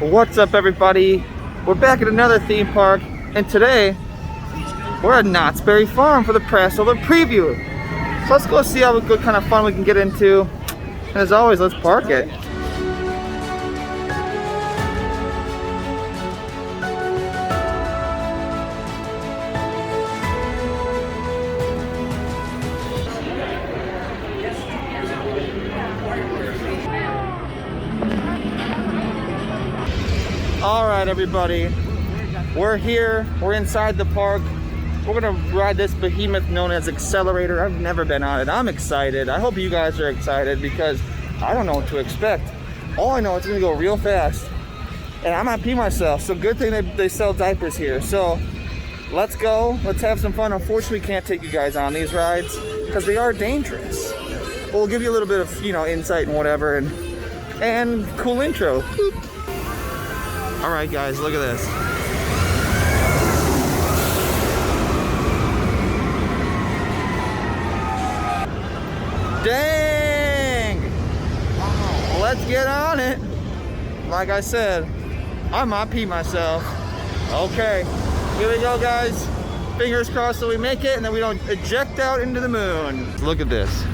What's up, everybody? We're back at another theme park, and today we're at Knott's Berry Farm for the Passover preview. So let's go see how good kind of fun we can get into. And as always, let's park it. All right, everybody, we're here. We're inside the park. We're gonna ride this behemoth known as Accelerator. I've never been on it. I'm excited. I hope you guys are excited because I don't know what to expect. All I know is it's gonna go real fast, and I might pee myself. So good thing they sell diapers here. So let's go. Let's have some fun. Unfortunately, we can't take you guys on these rides because they are dangerous. But we'll give you a little bit of insight and whatever, and cool intro. All right, guys, look at this. Dang! Wow. Let's get on it. Like I said, I might pee myself. Okay, here we go, guys. Fingers crossed that we make it and then we don't eject out into the moon. Look at this.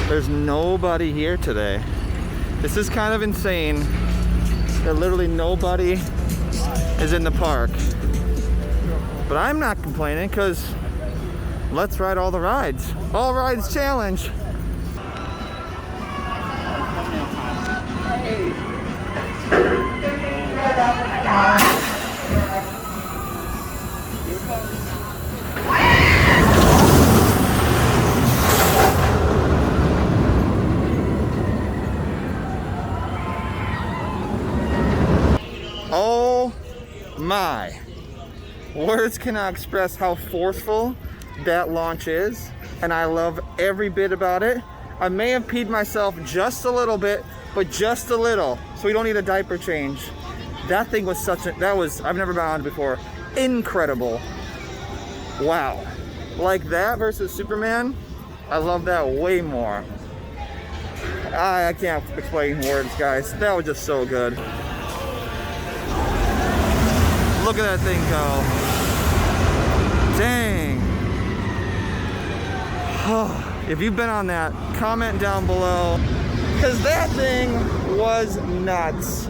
There's nobody here today. This is kind of insane. That literally nobody is in the park. But I'm not complaining because let's ride all the rides. All rides challenge. Oh my. Words cannot express how forceful that launch is, and I love every bit about it. I may have peed myself just a little bit, but just a little, so we don't need a diaper change. That thing was I've never been on it before. Incredible. Wow. Like that versus Superman, I love that way more. I can't explain words, guys. That was just so good. Look at that thing go. Dang. If you've been on that, comment down below, because that thing was nuts.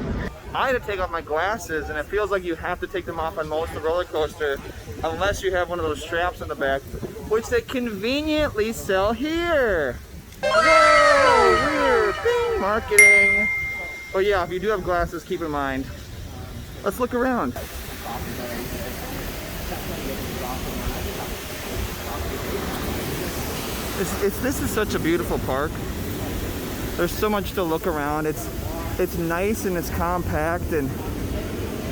I had to take off my glasses, and it feels like you have to take them off on most of the roller coaster unless you have one of those straps in the back, which they conveniently sell here. Whoa, weird. Bing, marketing. But yeah, if you do have glasses, keep in mind. Let's look around. This is such a beautiful park. There's so much to look around. It's nice and it's compact,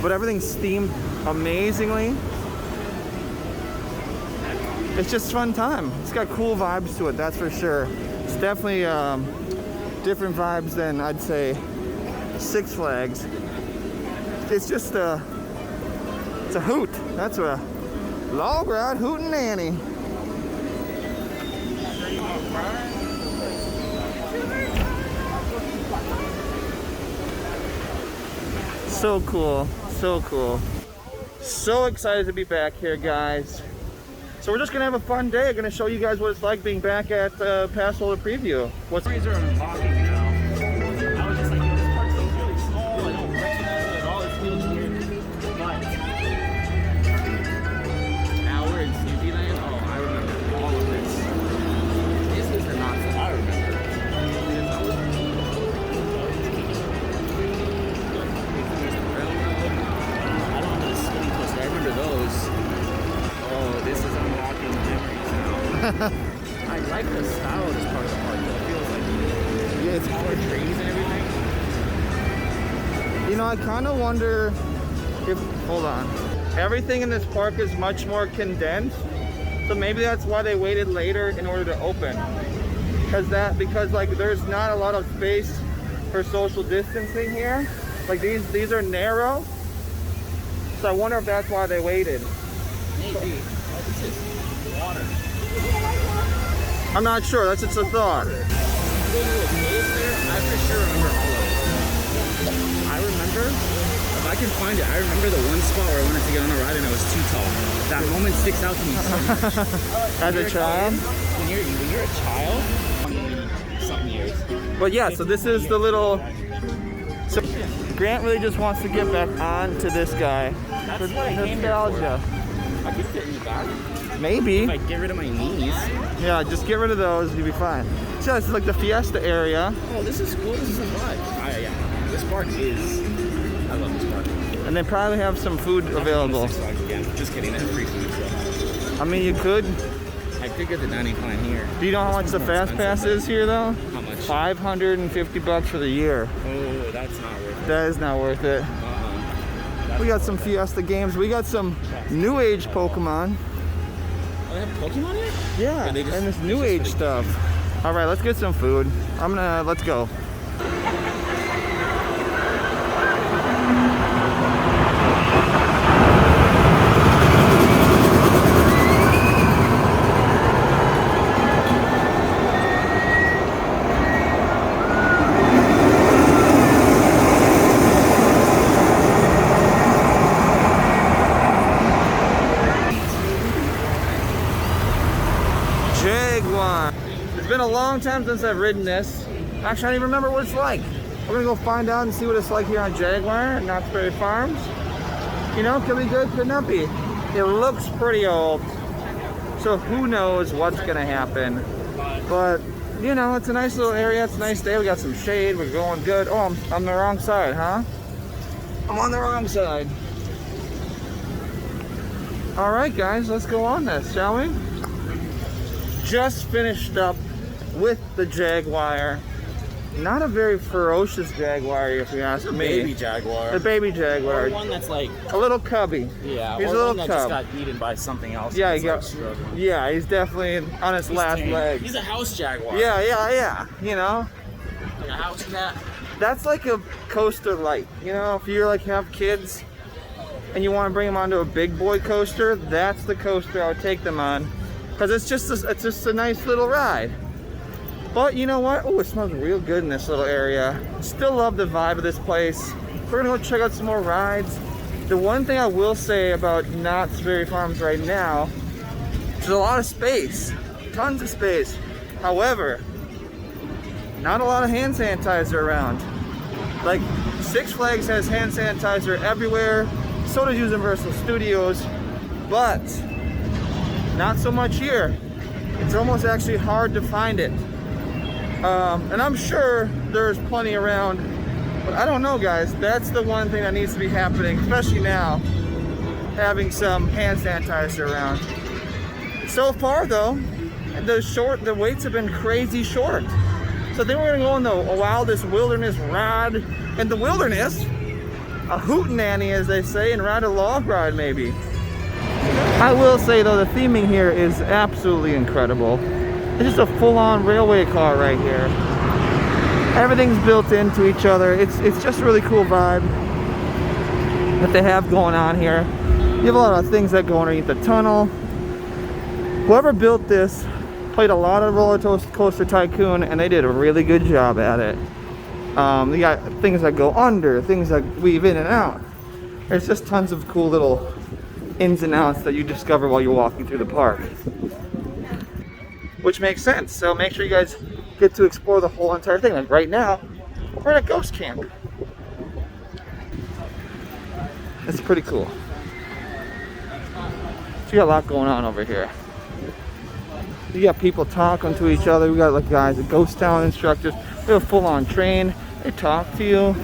but everything's themed amazingly. It's just fun time. It's got cool vibes to it, that's for sure. It's definitely different vibes than I'd say Six Flags. It's just it's a hoot. That's a log ride hootenanny. So cool, so cool. So excited to be back here, guys. So we're just gonna have a fun day. I'm gonna show you guys what it's like being back at Passover preview. What's the reason I'm talking now? I was just like, this park seems really small. I don't recognize it at all. It feels weird. But now we're in Disneyland. Oh, I remember all of this. This is the Knott's that I remember. I like the style of this part of the park though. It feels like it's taller trees and everything. I kind of wonder if, hold on. Everything in this park is much more condensed. So maybe that's why they waited later in order to open. Because like there's not a lot of space for social distancing here. Like these are narrow. So I wonder if that's why they waited. Maybe. Oh, this is water. I'm not sure, that's just a thought. I for sure remember all of it. I remember If I can find it, I remember the one spot where I wanted to get on a ride and I was too tall. That moment sticks out to me so much. As a child? When you're a child, something years. But yeah, so this is the little... So Grant really just wants to get back onto this guy. That's what I came here Nostalgia. for. I could fit in the back. Maybe. If I get rid of my knees. Yeah, just get rid of those, you'll be fine. So this is like the Fiesta area. Oh, this is cool. This is a vibe. Yeah. This park is... I love this park. And they probably have some food available. Again. Just kidding. They have free food, so... I mean, you could. I could get the dining plan here. Do you know how much the Fast Pass is here, though? How much? $550 for the year. Oh, that's not worth it. That is not worth it. We got some Fiesta games. We got some New Age Pokemon. Oh, they have Pokemon here? Yeah, and this New Age stuff. All right, let's get some food. Let's go. Jaguar. It's been a long time since I've ridden this. Actually, I don't even remember what it's like. We're gonna go find out and see what it's like here on Jaguar at Knott's Berry Farms. You know, could be good, could not be. It looks pretty old, so who knows what's gonna happen. But, you know, it's a nice little area, it's a nice day. We got some shade, we're going good. Oh, I'm on the wrong side, huh? I'm on the wrong side. All right, guys, let's go on this, shall we? Just finished up with the Jaguar. Not a very ferocious Jaguar, if you ask me. Baby Jaguar. The baby Jaguar. Or one that's like... A little cubby. Yeah, he's or a little one that just cub. got eaten by something else. Yeah, he's definitely on his last tame. leg. He's a house Jaguar. Yeah. You know? Like a house cat. That's like a coaster light. You know, if you like have kids and you want to bring them onto a big boy coaster, that's the coaster I would take them on. Because it's just a nice little ride. But you know what? Oh, it smells real good in this little area. Still love the vibe of this place. We're gonna go check out some more rides. The one thing I will say about Knott's Berry Farms right now, there's a lot of space, tons of space. However, not a lot of hand sanitizer around. Like, Six Flags has hand sanitizer everywhere. So does Universal Studios, but not so much here. It's almost actually hard to find it. And I'm sure there's plenty around, but I don't know, guys. That's the one thing that needs to be happening, especially now, having some hand sanitizer around. So far, though, the waits have been crazy short. So then we're gonna go on the wildest wilderness ride in the wilderness, a hootenanny, as they say, and ride a log ride, maybe. I will say, though, the theming here is absolutely incredible. It's just a full-on railway car right here. Everything's built into each other. It's just a really cool vibe that they have going on here. You have a lot of things that go underneath the tunnel. Whoever built this played a lot of Roller Coaster Tycoon, and they did a really good job at it. You got things that go under, things that weave in and out. There's just tons of cool little ins and outs that you discover while you're walking through the park, which makes sense. So make sure you guys get to explore the whole entire thing. Like right now, we're at a ghost camp. It's pretty cool. So you got a lot going on over here. You got people talking to each other. We got like guys, ghost town instructors. We have a full-on train. They talk to you.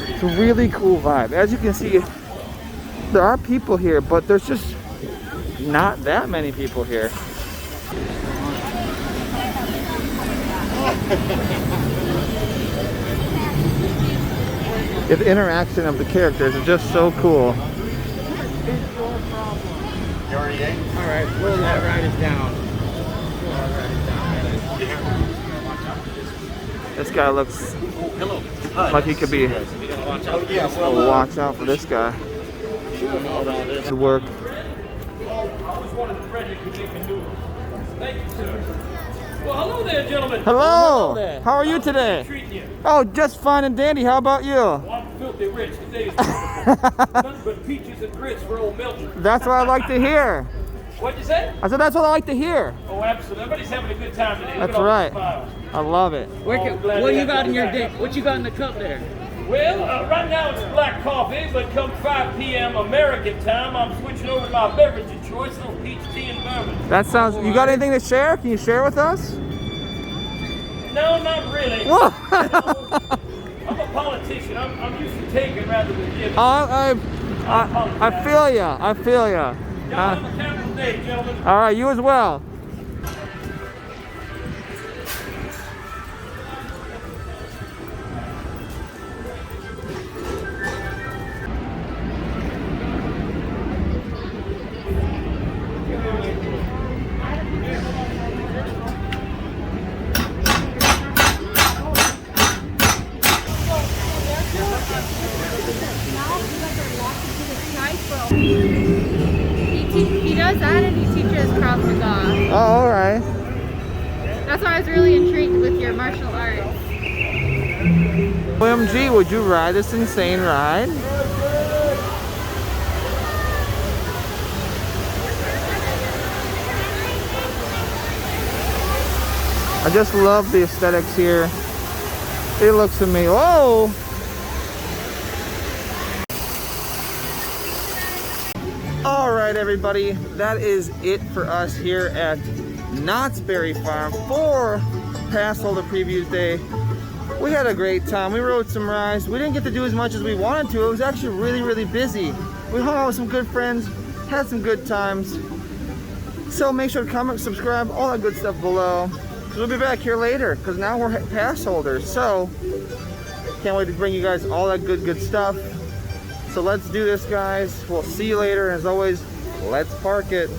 It's a really cool vibe. As you can see, there are people here, but there's just not that many people here. The interaction of the characters is just so cool. You already ate? Alright, well, that ride is down. This guy looks like he could be. Oh, watch out for this guy. To work. Well, hello there, gentlemen. Hello. How are you today? Oh, just fine and dandy. How about you? I'm filthy filthy rich. Today is nothing but peaches and grits for old Milton. That's what I like to hear. What'd you say? I said that's what I like to hear. Oh, absolutely. Everybody's having a good time today. Look That's at all right. the smiles. I love it. What you got in your dick? What you got in the cup there? Well, right now it's black coffee, but come 5 p.m. American time, I'm switching over to my beverage of choice, a little peach tea and bourbon. That sounds. You got anything to share? Can you share with us? No, not really. Whoa. I'm a politician. I'm used to taking rather than giving. I feel ya. I feel ya. Y'all have a capital day, gentlemen. All right, you as well. He does that and he teaches Krav Maga. Oh, all right. That's why I was really intrigued with your martial arts. OMG, would you ride this insane ride? I just love the aesthetics here. It looks amazing. Whoa! All right, everybody, that is it for us here at Knott's Berry Farm for Passholder Previews Day. We had a great time. We rode some rides. We didn't get to do as much as we wanted to. It was actually really, really busy. We hung out with some good friends, had some good times. So make sure to comment, subscribe, all that good stuff below. We'll be back here later because now we're pass holders. So can't wait to bring you guys all that good stuff. So let's do this, guys. We'll see you later. As always, let's park it.